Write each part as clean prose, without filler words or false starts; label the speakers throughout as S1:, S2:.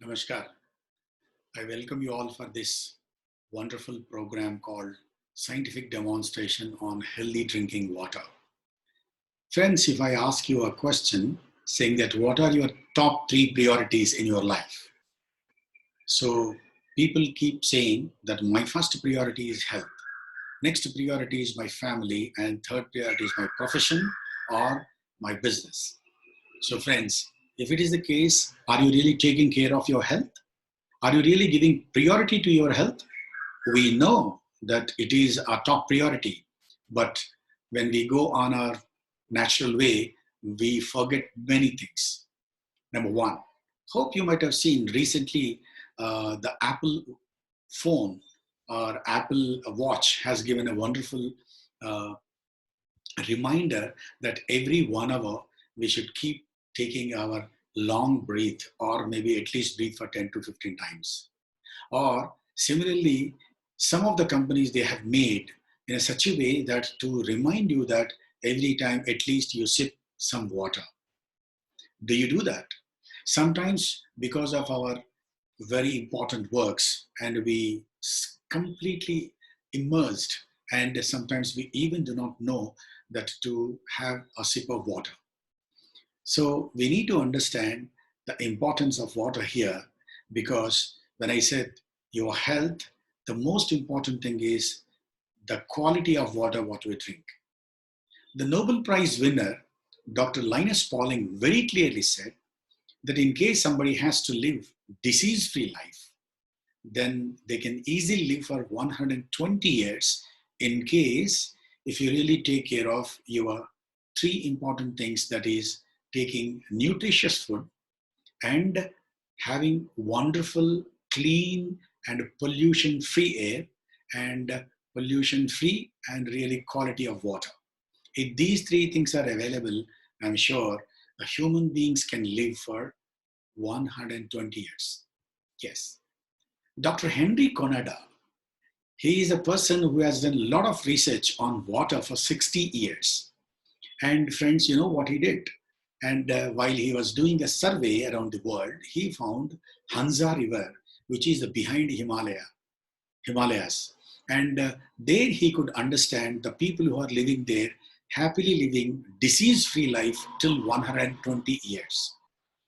S1: Namaskar. I welcome you all for this wonderful program called Scientific Demonstration on Healthy Drinking Water. Friends, if I ask you a question saying that what are your top 3 priorities in your life? So people keep saying that my first priority is health. Next priority is my family, and third priority is my profession or my business. So friends, if it is the case, are you really taking care of your health? Are you really giving priority to your health? We know that it is our top priority, but when we go on our natural way, we forget many things. Number one, hope you might have seen recently the Apple phone or Apple Watch has given a wonderful uh, reminder that every 1 hour we should keep taking our long breath, or maybe at least breathe for 10 to 15 times. Or similarly, some of the companies they have made in such a way that to remind you that every time at least you sip some water. Do you do that? Sometimes because of our very important works and we completely immersed, and sometimes we even do not know that to have a sip of water. So we need to understand the importance of water here, because when I said your health, the most important thing is the quality of water what we drink. The Nobel Prize winner, Dr. Linus Pauling, very clearly said that in case somebody has to live disease-free life, then they can easily live for 120 years in case if you really take care of your 3 important things, that is taking nutritious food and having wonderful, clean and pollution-free air, and pollution-free and really quality of water. If these 3 things are available, I'm sure the human beings can live for 120 years. Yes. Dr. Henry Conada, he is a person who has done a lot of research on water for 60 years. And friends, you know what he did? And while he was doing a survey around the world, he found Hansa River, which is behind Himalayas. And there he could understand the people who are living there happily living disease-free life till 120 years.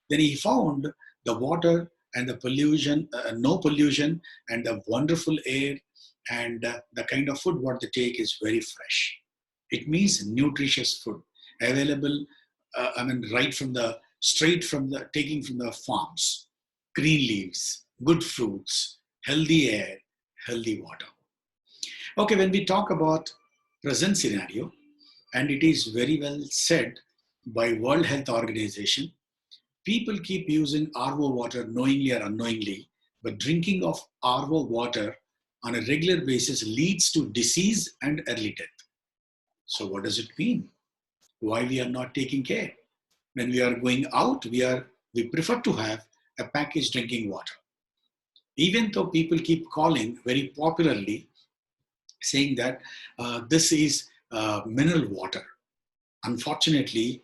S1: Then he found the water and the pollution, no pollution, and the wonderful air, and the kind of food what they take is very fresh. It means nutritious food available. Right from the straight from the taking from the farms, green leaves, good fruits, healthy air, healthy water. Okay, when we talk about present scenario, and it is very well said by World Health Organization, people keep using RO water knowingly or unknowingly, but drinking of RO water on a regular basis leads to disease and early death. So what does it mean? Why we are not taking care? When we are going out, we prefer to have a packaged drinking water. Even though people keep calling very popularly saying that this is mineral water. Unfortunately,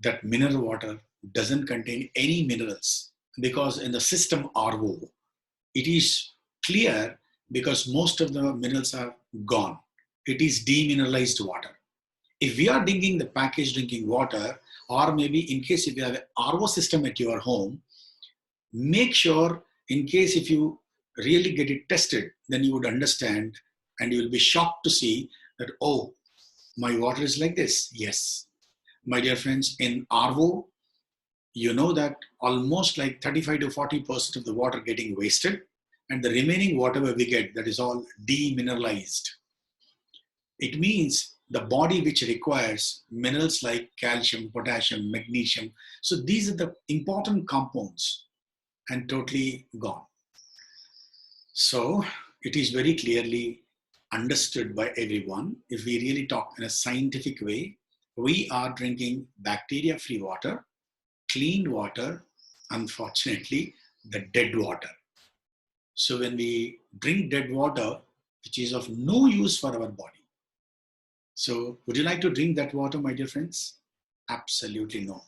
S1: that mineral water doesn't contain any minerals, because in the system RO, it is clear because most of the minerals are gone. It is demineralized water. If we are drinking the packaged drinking water, or maybe in case if you have an RO system at your home, make sure in case if you really get it tested, then you would understand and you will be shocked to see that, oh, my water is like this. Yes. My dear friends, in RO, you know that almost like 35 to 40% of the water getting wasted, and the remaining whatever we get, that is all demineralized. It means the body which requires minerals like calcium, potassium, magnesium. So these are the important compounds and totally gone. So it is very clearly understood by everyone. If we really talk in a scientific way, we are drinking bacteria-free water, clean water, unfortunately, the dead water. So when we drink dead water, which is of no use for our body. So would you like to drink that water, my dear friends? Absolutely no.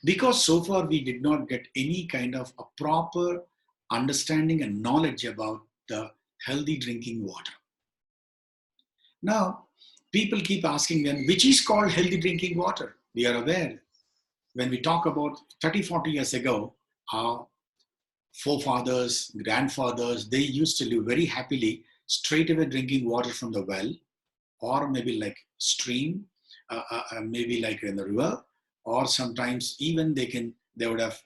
S1: Because so far we did not get any kind of a proper understanding and knowledge about the healthy drinking water. Now, people keep asking then, which is called healthy drinking water? We are aware when we talk about 30, 40 years ago, our forefathers, grandfathers, they used to live very happily straight away drinking water from the well, or maybe like stream, maybe like in the river, or sometimes even they would have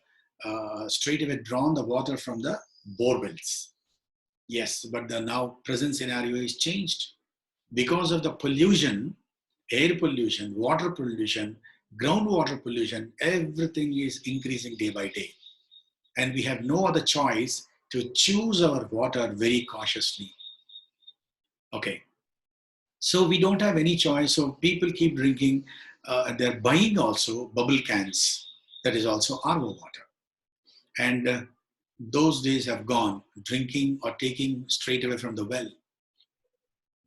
S1: straight away drawn the water from the bore wells. Yes, but the now present scenario is changed because of the pollution, air pollution, water pollution, groundwater pollution. Everything is increasing day by day, and we have no other choice to choose our water very cautiously. Okay, so we don't have any choice. So people keep drinking. They're buying also bubble cans. That is also RO water. And those days have gone, drinking or taking straight away from the well,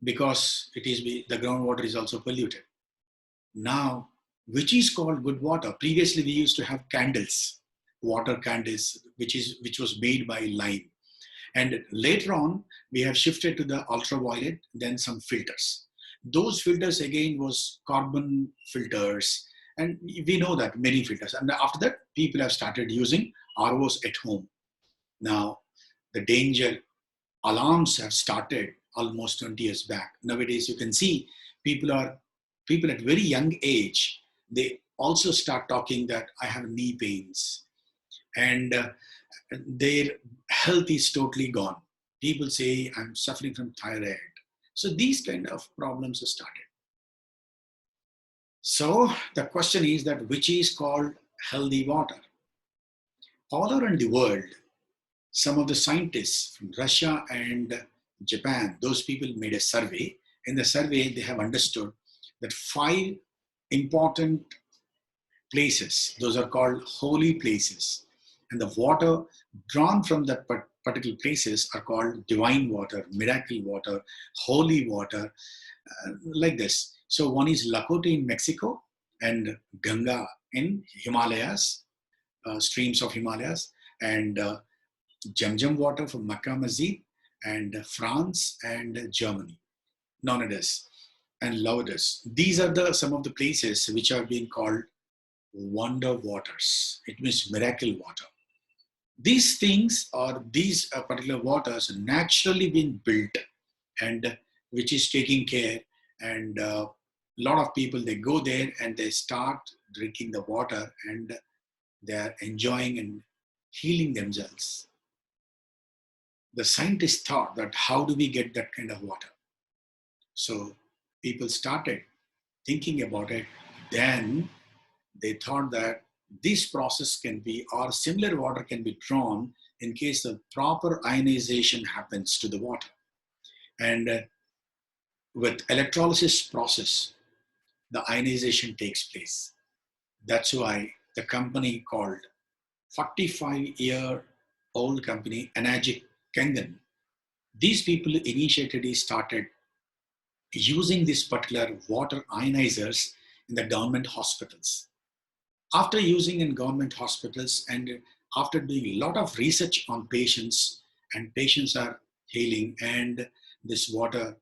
S1: because the groundwater is also polluted. Now, which is called good water? Previously, we used to have candles, water candles, which was made by lime. And later on, we have shifted to the ultraviolet, then some filters. Those filters again was carbon filters. And we know that many filters. And after that, people have started using ROs at home. Now, the danger alarms have started almost 20 years back. Nowadays, you can see people at very young age, they also start talking that I have knee pains, and their health is totally gone. People say I'm suffering from thyroid. So these kind of problems have started. So the question is that which is called healthy water? All around the world, some of the scientists from Russia and Japan, those people made a survey. In the survey, they have understood that 5 important places, those are called holy places. And the water drawn from that particular places are called divine water, miracle water, holy water, like this. So one is Lakota in Mexico and Ganga in Himalayas, streams of Himalayas, and Jamjam water from Makkah Masjid, and France and Germany, Nonades and Laudes. These are some of the places which are being called wonder waters. It means miracle water. These things or these particular waters naturally being built, and which is taking care, and a lot of people, they go there and they start drinking the water, and they are enjoying and healing themselves. The scientists thought that how do we get that kind of water? So people started thinking about it. Then they thought that this process can be, or similar water can be drawn in case the proper ionization happens to the water. And with electrolysis process, the ionization takes place. That's why the company called 45-year-old company, Enagic Kengan, these people initially started using this particular water ionizers in the government hospitals. After using in government hospitals and after doing a lot of research on patients, and patients are healing, and this water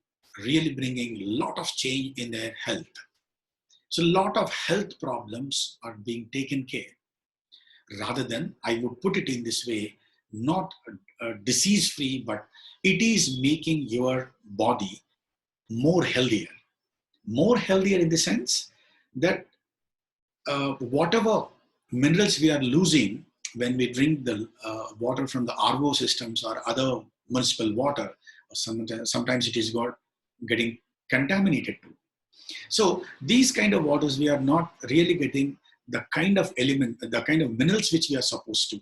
S1: really bringing a lot of change in their health. So a lot of health problems are being taken care. Rather than, I would put it in this way, not disease-free, but it is making your body more healthier. More healthier in the sense that whatever minerals we are losing when we drink the water from the RO systems or other municipal water, or sometimes it is getting contaminated too. So these kind of waters, we are not really getting the kind of element, the kind of minerals which we are supposed to.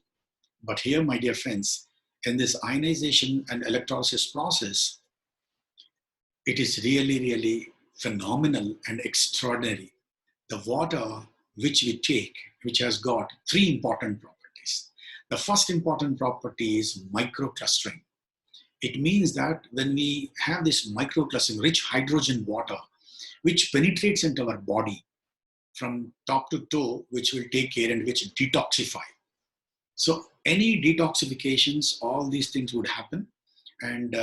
S1: But here, my dear friends, in this ionization and electrolysis process, it is really, really phenomenal and extraordinary. The water which we take, which has got 3 important properties. The first important property is microclustering. It means that when we have this microclustering, rich hydrogen water, which penetrates into our body from top to toe, which will take care and which detoxify. So any detoxifications, all these things would happen, and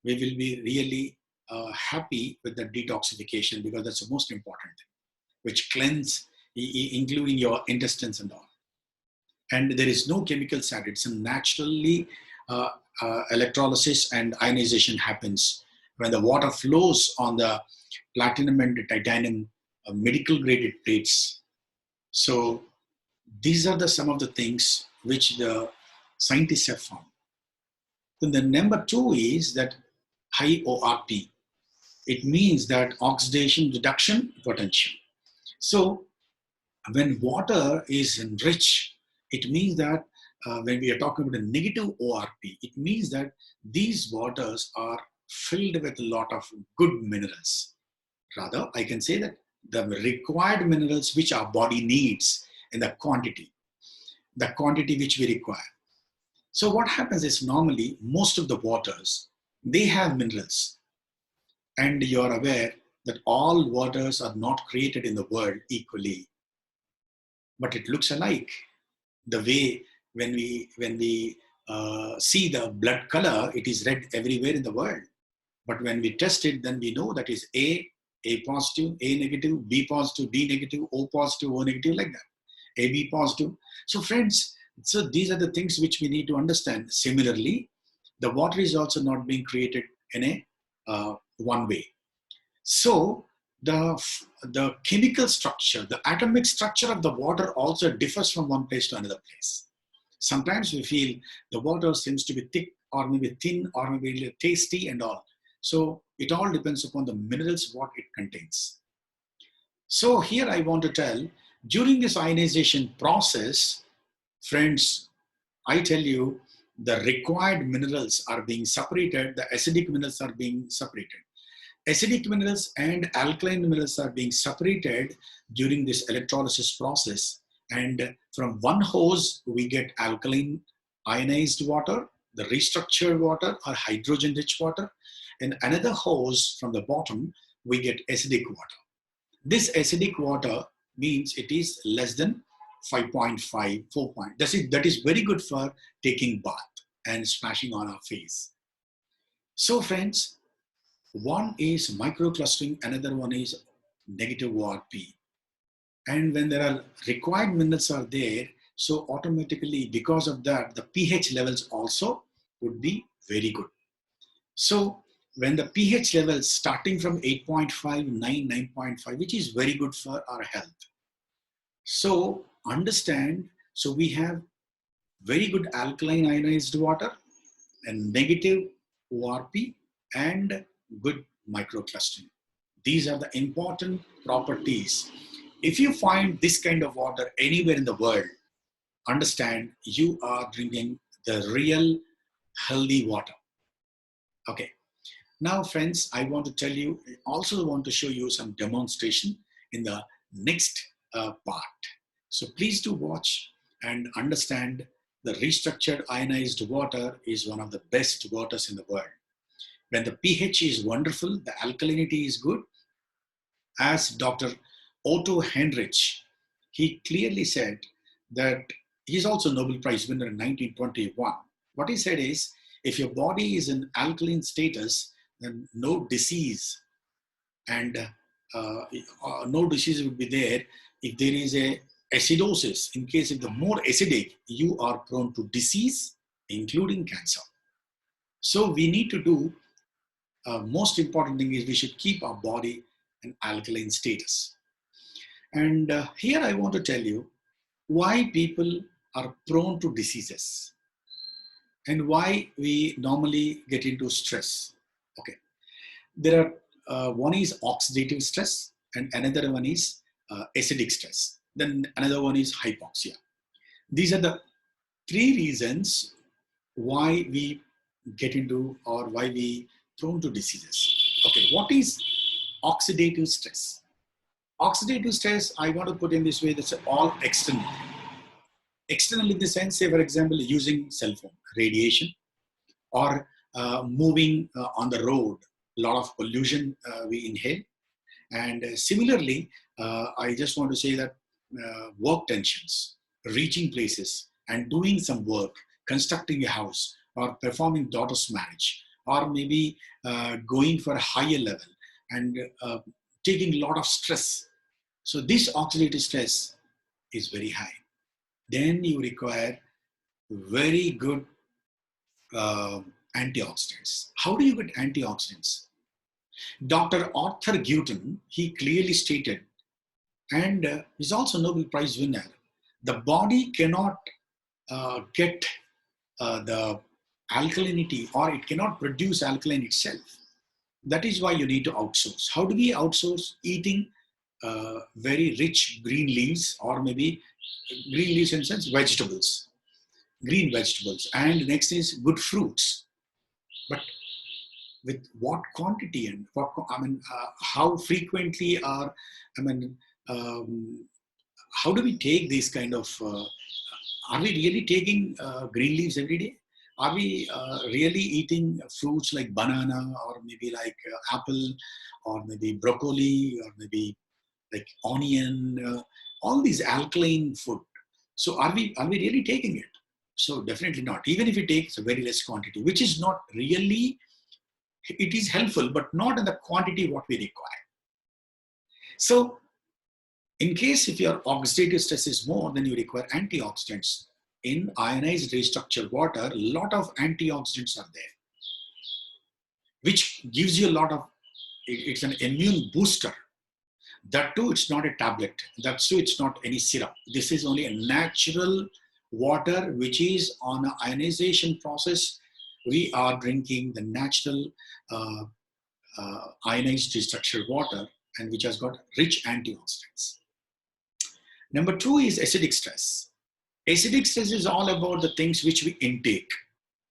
S1: we will be really happy with the detoxification, because that's the most important thing, which cleanse, including your intestines and all. And there is no chemicals added. It's a naturally electrolysis and ionization happens when the water flows on the platinum and titanium medical graded plates. So these are some of the things which the scientists have found. Then the number 2 is that high ORP. It means that oxidation reduction potential. So when water is enriched, it means that when we are talking about a negative ORP, it means that these waters are filled with a lot of good minerals. Rather, I can say that the required minerals which our body needs in the quantity which we require. So what happens is, normally most of the waters, they have minerals, and you're aware that all waters are not created in the world equally, but it looks alike. The way when we see the blood color, it is red everywhere in the world. But when we test it, then we know that is A positive, A negative, B positive, B negative, O positive, O negative, like that. AB positive. So friends, so these are the things which we need to understand. Similarly, the water is also not being created in a one way. So the chemical structure, the atomic structure of the water also differs from one place to another place. Sometimes we feel the water seems to be thick, or maybe thin, or maybe tasty and all. So it all depends upon the minerals what it contains. So here I want to tell, during this ionization process, friends, I tell you, the required minerals are being separated, the acidic minerals are being separated. Acidic minerals and alkaline minerals are being separated during this electrolysis process. And from one hose, we get alkaline ionized water, the restructured water or hydrogen-rich water. And another hose from the bottom, we get acidic water. This acidic water means it is less than 5.5, 4 point. That is very good for taking bath and splashing on our face. So friends, one is microclustering, another one is negative ORP. And when there are required minerals are there, so automatically because of that, the pH levels also would be very good. So when the pH levels starting from 8.5, 9, 9.5, which is very good for our health. So understand, so we have very good alkaline ionized water and negative ORP and good microclustering. These are the important properties. If you find this kind of water anywhere in the world, understand you are drinking the real healthy water. Okay. Now, friends, I want to tell you, I also want to show you some demonstration in the next part. So please do watch and understand the restructured ionized water is one of the best waters in the world. When the pH is wonderful, the alkalinity is good. As Dr. Otto Heinrich, he clearly said that he's also Nobel Prize winner in 1921. What he said is, if your body is in alkaline status, then no disease and no disease would be there. If there is a acidosis, in case if the more acidic, you are prone to disease, including cancer. So we need to do, most important thing is we should keep our body in alkaline status. And here I want to tell you why people are prone to diseases and why we normally get into stress. Okay, there are one is oxidative stress and another one is acidic stress. Then another one is hypoxia. These are the three reasons why we get into or why we prone to diseases. Okay, what is oxidative stress? Oxidative stress, I want to put in this way, that's all external. External in the sense, say for example, using cell phone, radiation, or moving on the road, a lot of pollution we inhale, And similarly, I just want to say that work tensions, reaching places and doing some work, constructing a house or performing daughter's marriage, or maybe going for a higher level and taking a lot of stress. So this oxidative stress is very high. Then you require very good antioxidants. How do you get antioxidants? Dr. Arthur Gvn, he clearly stated, and is also Nobel Prize winner, the body cannot get the alkalinity, or it cannot produce alkaline itself. That is why you need to outsource. How do we outsource? Eating very rich green leaves, or maybe green leaves in the sense vegetables, green vegetables. And next is good fruits. But with what quantity and what, how frequently are, how do we take these kind of, are we really taking green leaves every day? Are we really eating fruits like banana, or maybe like apple, or maybe broccoli, or maybe like onion, all these alkaline food? So are we really taking it? So definitely not. Even if it takes a very less quantity, which is not really, it is helpful, but not in the quantity what we require. So in case if your oxidative stress is more, then you require antioxidants. In ionized restructured water, a lot of antioxidants are there, which gives you a lot of, it's an immune booster. That too, it's not a tablet. That too, it's not any syrup. This is only a natural water, which is on an ionization process. We are drinking the natural ionized restructured water, and which has got rich antioxidants. Number two is acidic stress. Acidic stress is all about the things which we intake,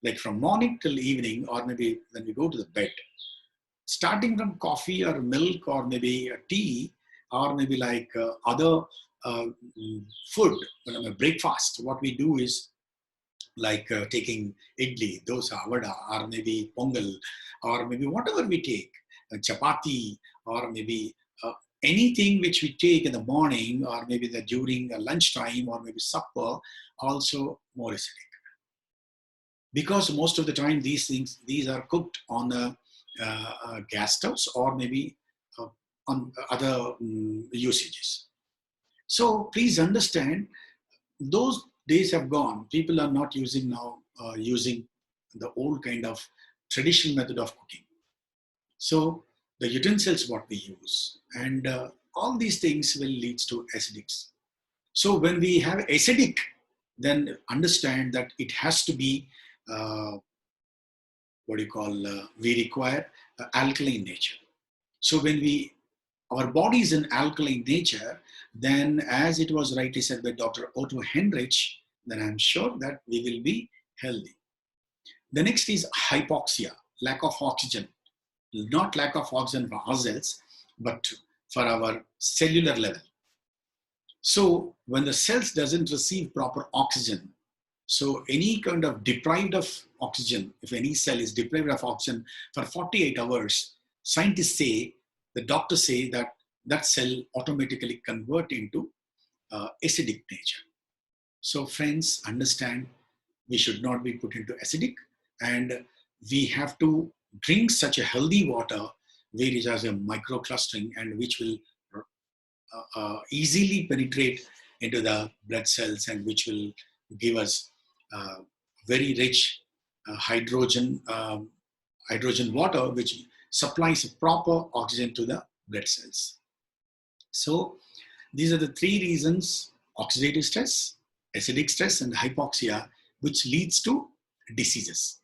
S1: like from morning till evening, or maybe when we go to the bed. Starting from coffee or milk, or maybe tea, or maybe like other food, breakfast, what we do is like taking idli, dosa, vada, or maybe pongal, or maybe whatever we take, chapati, or maybe anything which we take in the morning, or maybe during lunchtime, or maybe supper, also more acidic. Because most of the time these are cooked on gas stoves, or maybe on other usages. So please understand, those days have gone. People are not using now, using the old kind of traditional method of cooking. So the utensils what we use, and all these things will lead to acidics. So when we have acidic, then understand that it has to be we require alkaline nature. So when our body is in alkaline nature, then as it was rightly said by Dr. Otto Henrich, then I'm sure that we will be healthy. The next is hypoxia, lack of oxygen. Not lack of oxygen for ourselves, but for our cellular level. So when the cells doesn't receive proper oxygen, so any kind of deprived of oxygen, if any cell is deprived of oxygen for 48 hours, scientists say, the doctors say that that cell automatically convert into acidic nature. So friends, understand, we should not be put into acidic, and we have to drink such a healthy water where it has a microclustering, and which will easily penetrate into the blood cells, and which will give us very rich hydrogen water, which supplies proper oxygen to the blood cells. So these are the three reasons: oxidative stress, acidic stress, and hypoxia, which leads to diseases.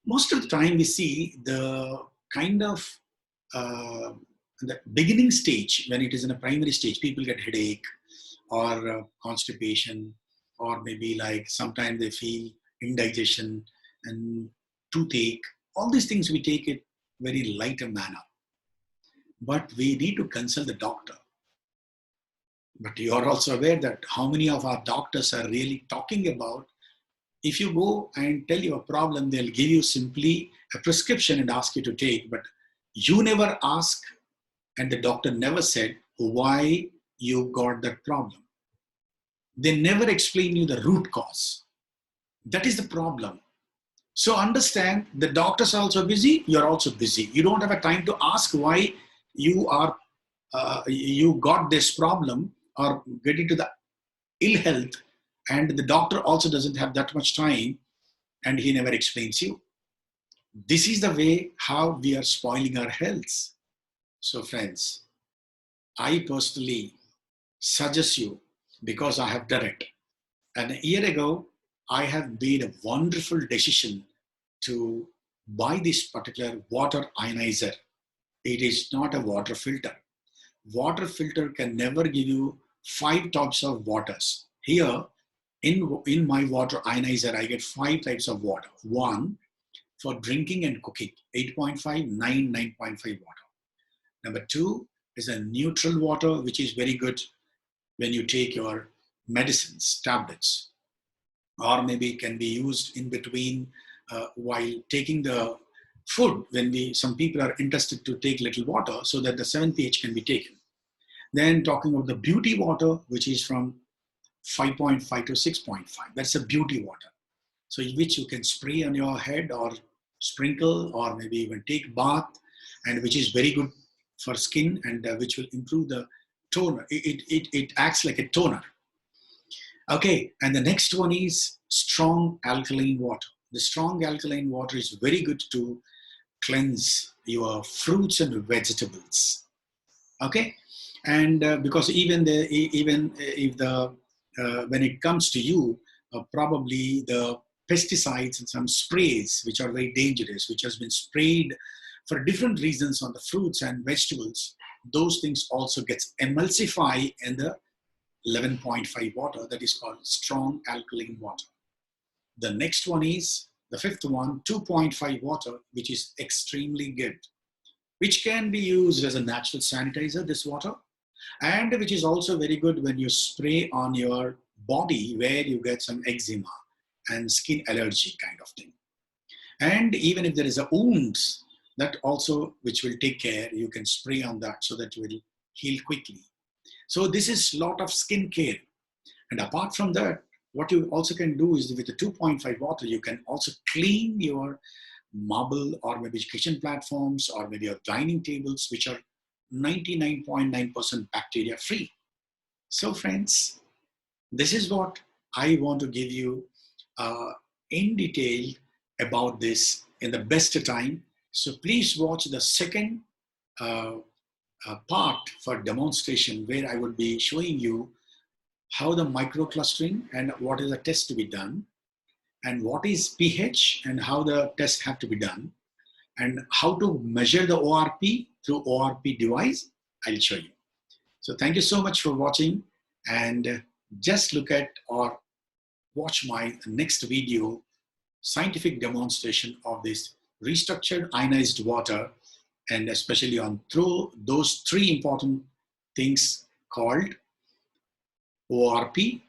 S1: Most of the time we see the kind of the beginning stage, when it is in a primary stage, people get headache or constipation, or maybe like sometimes they feel indigestion and toothache. All these things we take it very lighter manner. But we need to consult the doctor. But you are also aware that how many of our doctors are really talking about, if you go and tell you a problem, they'll give you simply a prescription and ask you to take, but you never ask and the doctor never said why you got that problem. They never explain you the root cause. That is the problem. So understand, the doctors are also busy, you're also busy. You don't have a time to ask why you got this problem or get into the ill health, and the doctor also doesn't have that much time and he never explains you. This is the way how we are spoiling our health. So friends, I personally suggest you, because I have done it. And a year ago, I have made a wonderful decision to buy this particular water ionizer. It is not a water filter. Water filter can never give you 5 types of waters. Here, in my water ionizer, I get 5 types of water. 1 for drinking and cooking, 8.5, 9, 9.5 water. Number 2 is a neutral water, which is very good when you take your medicines, tablets, or maybe can be used in between while taking the food, when some people are interested to take little water so that the 7 pH can be taken. Then talking about the beauty water, which is from 5.5 to 6.5. That's a beauty water. So which you can spray on your head or sprinkle or maybe even take bath, and which is very good for skin, and which will improve the toner. It acts like a toner. Okay, and the next one is strong alkaline water. The strong alkaline water is very good to cleanse your fruits and vegetables. Okay, and because even if when it comes to you, probably the pesticides and some sprays which are very dangerous, which has been sprayed for different reasons on the fruits and vegetables, those things also gets emulsify in the 11.5 water, that is called strong alkaline water. The next one is the 5th one, 2.5 water, which is extremely good, which can be used as a natural sanitizer, this water, and which is also very good when you spray on your body where you get some eczema and skin allergy kind of thing. And even if there is a wound, that also, which will take care, you can spray on that so that it will heal quickly. So this is a lot of skin care. And apart from that, what you also can do is with the 2.5 water, you can also clean your marble or maybe kitchen platforms or maybe your dining tables, which are 99.9% bacteria free. So friends, this is what I want to give you in detail about this in the best time. So please watch the second part for demonstration, where I would be showing you how the microclustering and what is the test to be done, and what is pH and how the tests have to be done, and how to measure the ORP through ORP device. I'll show you. So thank you so much for watching, and just look at or watch my next video, scientific demonstration of this restructured ionized water, and especially on through those 3 important things called ORP,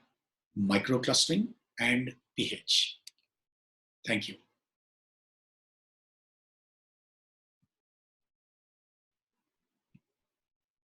S1: microclustering, and pH. Thank you.